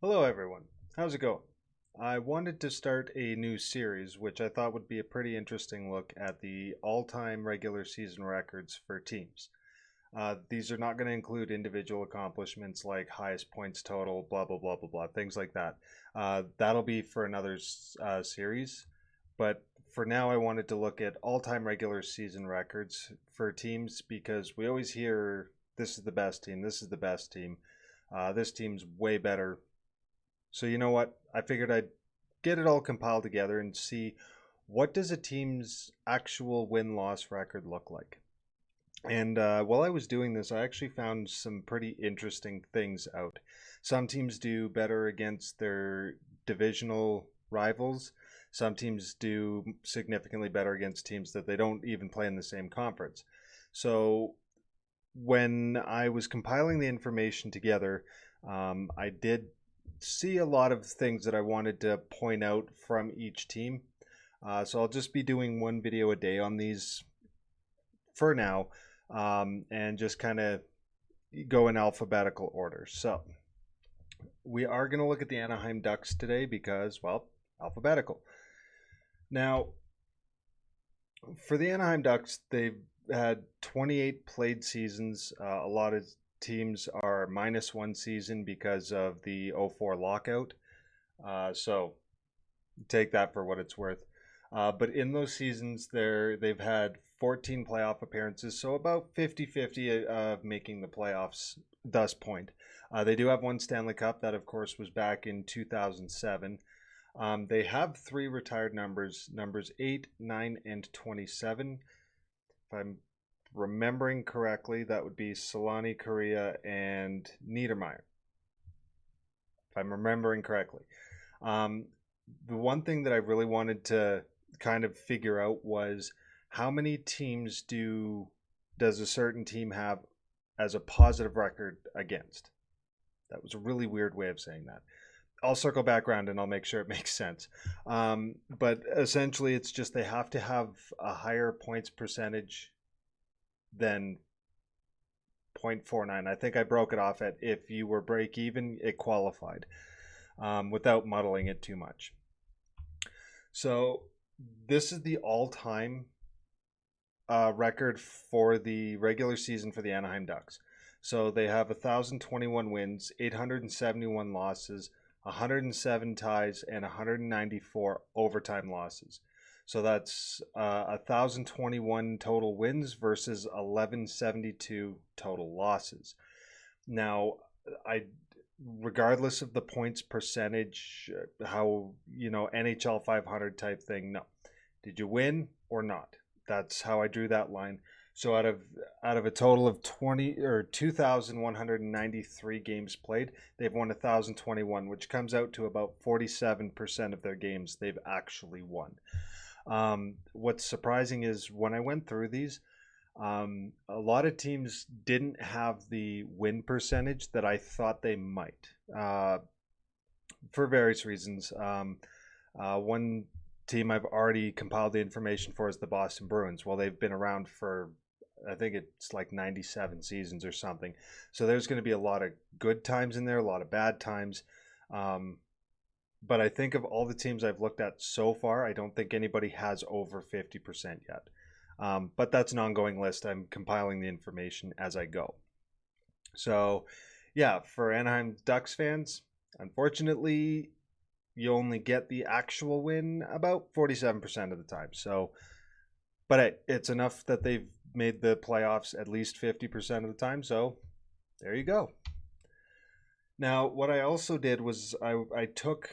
Hello, everyone. How's it going? I wanted to start a new series, which I thought would be a pretty interesting look at the all time regular season records for teams. These are not going to include individual accomplishments like highest points total, blah, blah, blah, blah, blah, things like that. That'll be for another series. But for now, I wanted to look at all time regular season records for teams because we always hear this is the best team, this is the best team, this team's way better. So you know what? I figured I'd get it all compiled together and see what does a team's actual win-loss record look like. And while I was doing this, I actually found some pretty interesting things out. Some teams do better against their divisional rivals. Some teams do significantly better against teams that they don't even play in the same conference. So when I was compiling the information together, I did see a lot of things that I wanted to point out from each team. So I'll just be doing one video a day on these for now, and just kind of go in alphabetical order. So we are going to look at the Anaheim Ducks today because, well, alphabetical. Now, for the Anaheim Ducks, they've had 28 played seasons. A lot of teams are -1 season because of the '04 lockout. So take that for what it's worth. But in those seasons, they've had 14 playoff appearances, so about 50-50 of making the playoffs, thus point. They do have one Stanley Cup. That, of course, was back in 2007. They have three retired numbers 8, 9, and 27. If I'm remembering correctly, that would be Solani, Correa, and Niedermeyer. If I'm remembering correctly. The one thing that I really wanted to kind of figure out was how many teams does a certain team have as a positive record against? That was a really weird way of saying that. I'll circle back around and I'll make sure it makes sense. But essentially, it's just they have to have a higher points percentage than 0.49. I think I broke it off at if you were break even, it qualified, without muddling it too much. So this is the all-time record for the regular season for the Anaheim Ducks. So they have 1,021 wins, 871 losses, 107 ties, and 194 overtime losses. So that's 1,021 total wins versus 1,172 total losses. Now, I regardless of the points percentage, how NHL 500 type thing. No, did you win or not? That's how I drew that line. So out of a total of 2,193 games played, they've won 1,021, which comes out to about 47% of their games they've actually won. What's surprising is when I went through these, a lot of teams didn't have the win percentage that I thought they might, for various reasons. One team I've already compiled the information for is the Boston Bruins. Well, they've been around for, I think it's like 97 seasons or something. So there's going to be a lot of good times in there, a lot of bad times. But I think of all the teams I've looked at so far, I don't think anybody has over 50% yet. But that's an ongoing list. I'm compiling the information as I go. So, yeah, for Anaheim Ducks fans, unfortunately, you only get the actual win about 47% of the time. So, but it's enough that they've made the playoffs at least 50% of the time. So, there you go. Now, what I also did was I took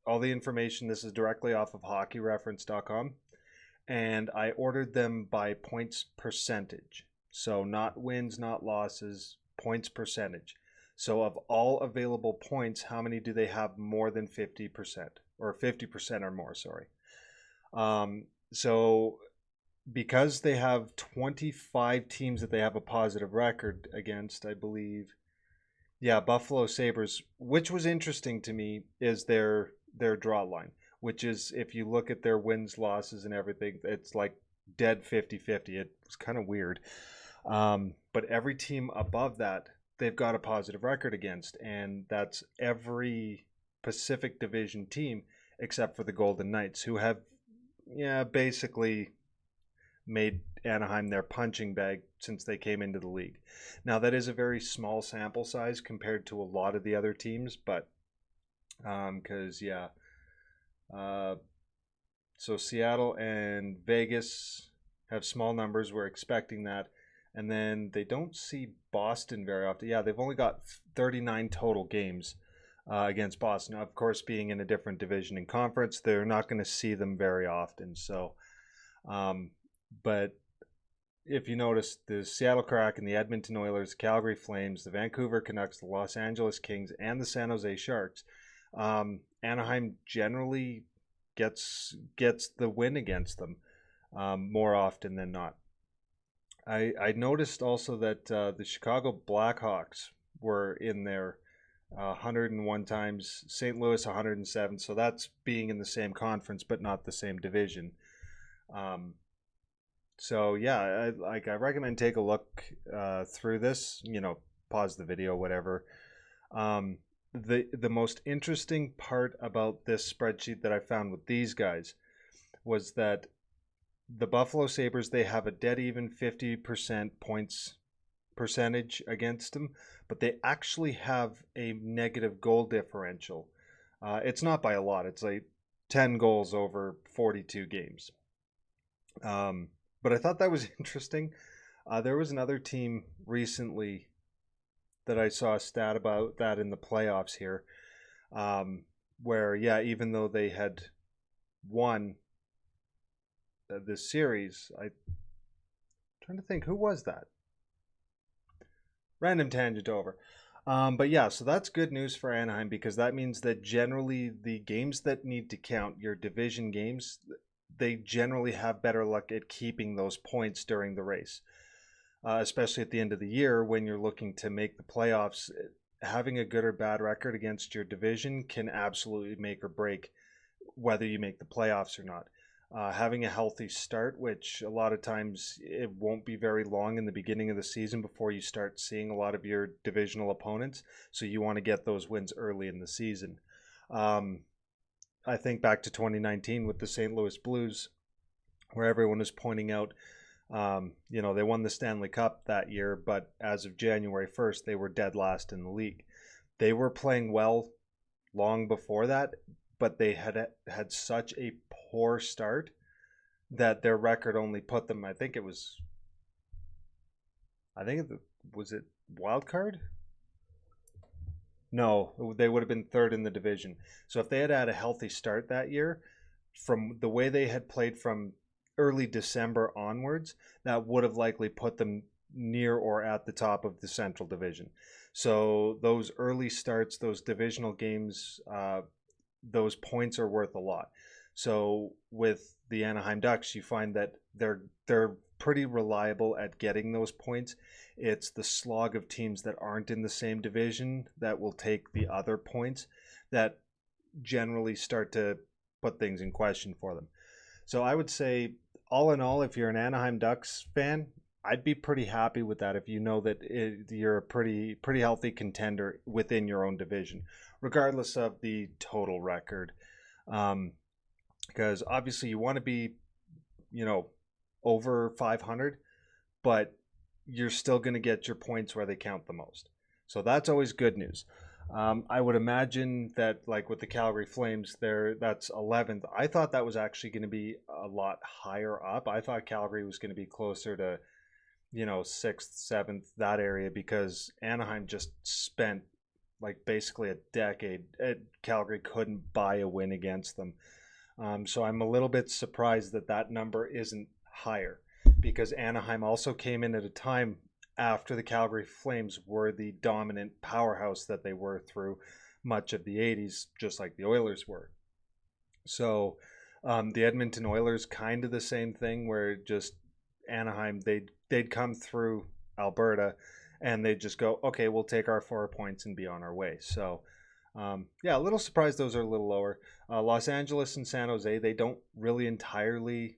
all the information. This is directly off of hockeyreference.com. And I ordered them by points percentage. So not wins, not losses, points percentage. So of all available points, how many do they have more than 50% or 50% or more, sorry. So because they have 25 teams that they have a positive record against, I believe. Yeah, Buffalo Sabres, which was interesting to me, is their draw line, which is if you look at their wins, losses, and everything, it's like dead 50-50. It's kind of weird. But every team above that they've got a positive record against, and that's every Pacific Division team except for the Golden Knights, who have, yeah, basically made Anaheim their punching bag since they came into the league. Now, that is a very small sample size compared to a lot of the other teams, but because, yeah. Uh, so Seattle and Vegas have small numbers. We're expecting that. And then they don't see Boston very often. Yeah, they've only got 39 total games against Boston. Of course, being in a different division and conference, they're not going to see them very often. So, um, but if you notice, the Seattle Kraken, the Edmonton Oilers, Calgary Flames, the Vancouver Canucks, the Los Angeles Kings, and the San Jose Sharks, Anaheim generally gets the win against them more often than not. I noticed also that the Chicago Blackhawks were in there 101 times, St. Louis 107. So that's being in the same conference but not the same division. Um, so yeah, I recommend take a look through this. Pause the video, whatever. Um, the most interesting part about this spreadsheet that I found with these guys was that the Buffalo Sabres, they have a dead even 50% points percentage against them, but they actually have a negative goal differential. It's not by a lot. It's like 10 goals over 42 games. But I thought that was interesting. There was another team recently that I saw a stat about that in the playoffs here, where, yeah, even though they had won this series, I'm trying to think, who was that? Random tangent over. But yeah, so that's good news for Anaheim because that means that generally the games that need to count, your division games, they generally have better luck at keeping those points during the race. Especially at the end of the year when you're looking to make the playoffs. Having a good or bad record against your division can absolutely make or break whether you make the playoffs or not. Having a healthy start, which a lot of times it won't be very long in the beginning of the season before you start seeing a lot of your divisional opponents. So you want to get those wins early in the season. I think back to 2019 with the St. Louis Blues, where everyone was pointing out, they won the Stanley Cup that year, but as of January 1st, they were dead last in the league. They were playing well long before that, but they had such a poor start that their record only put them, was it wild card? No, they would have been third in the division. So if they had had a healthy start that year, from the way they had played from early December onwards, that would have likely put them near or at the top of the Central Division. So those early starts, those divisional games, those points are worth a lot. So with the Anaheim Ducks, you find that they're pretty reliable at getting those points. It's the slog of teams that aren't in the same division that will take the other points that generally start to put things in question for them. So I would say, all in all, if you're an Anaheim Ducks fan, I'd be pretty happy with that if you know that you're a pretty healthy contender within your own division, regardless of the total record. Because obviously you want to be, over 500, but you're still going to get your points where they count the most. So that's always good news. I would imagine that, like with the Calgary Flames, that's 11th. I thought that was actually going to be a lot higher up. I thought Calgary was going to be closer to, 6th, 7th, that area, because Anaheim just spent like basically a decade. Calgary couldn't buy a win against them. So I'm a little bit surprised that number isn't higher, because Anaheim also came in at a time after the Calgary Flames were the dominant powerhouse that they were through much of the 80s, just like the Oilers were. So the Edmonton Oilers, kind of the same thing, where just Anaheim, they'd come through Alberta and they'd just go, okay, we'll take our 4 points and be on our way. So yeah, a little surprised those are a little lower. Los Angeles and San Jose, they don't really entirely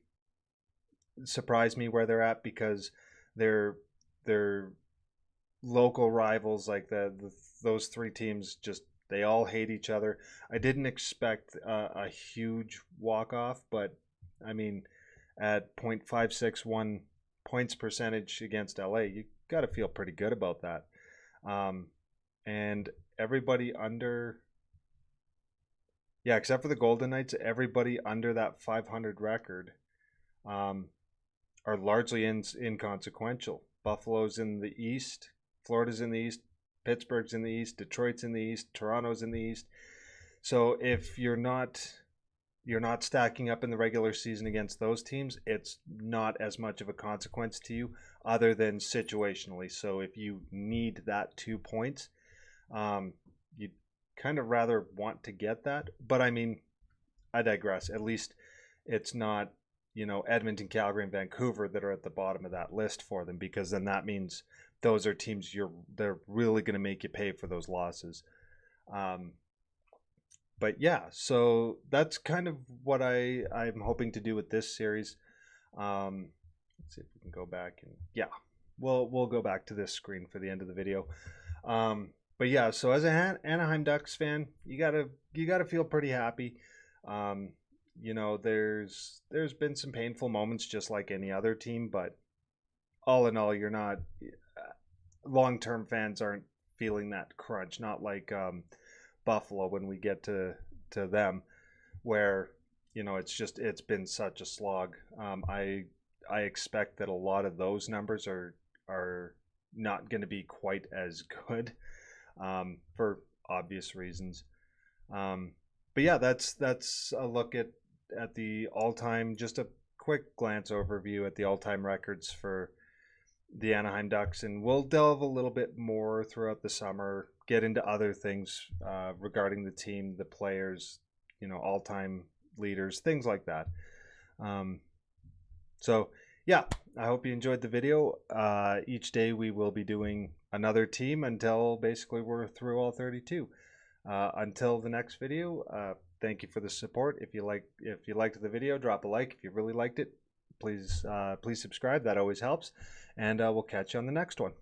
surprise me where they're at, because they're local rivals like those three teams just they all hate each other. I didn't expect a huge walk off, but I mean, at .561 points percentage against LA, you got to feel pretty good about that. Um, and everybody under, yeah, except for the Golden Knights, everybody under that 500 record um, are largely inconsequential. Buffalo's in the East, Florida's in the East, Pittsburgh's in the East, Detroit's in the East, Toronto's in the East. So if you're not stacking up in the regular season against those teams, it's not as much of a consequence to you other than situationally. So if you need that 2 points, you'd kind of rather want to get that. But I mean, I digress. At least it's not, Edmonton, Calgary, and Vancouver that are at the bottom of that list for them, because then that means those are teams they're really going to make you pay for those losses. Um, but yeah, so that's kind of what I'm hoping to do with this series. Let's see if we can go back and yeah, we'll go back to this screen for the end of the video. But yeah, so as an Anaheim Ducks fan, you gotta feel pretty happy. Um, there's been some painful moments just like any other team, but all in all, you're not long term fans aren't feeling that crunch. Not like Buffalo when we get to them, where it's been such a slog. I expect that a lot of those numbers are not going to be quite as good for obvious reasons. But yeah, that's a look at the all time. Just a quick glance overview at the all time records for the Anaheim Ducks, and we'll delve a little bit more throughout the summer, get into other things regarding the team, the players, all-time leaders, things like that. Um, so, yeah, I hope you enjoyed the video. Each day we will be doing another team until basically we're through all 32. Until the next video, thank you for the support. If you liked the video, drop a like. If you really liked it, please subscribe. That always helps. And we'll catch you on the next one.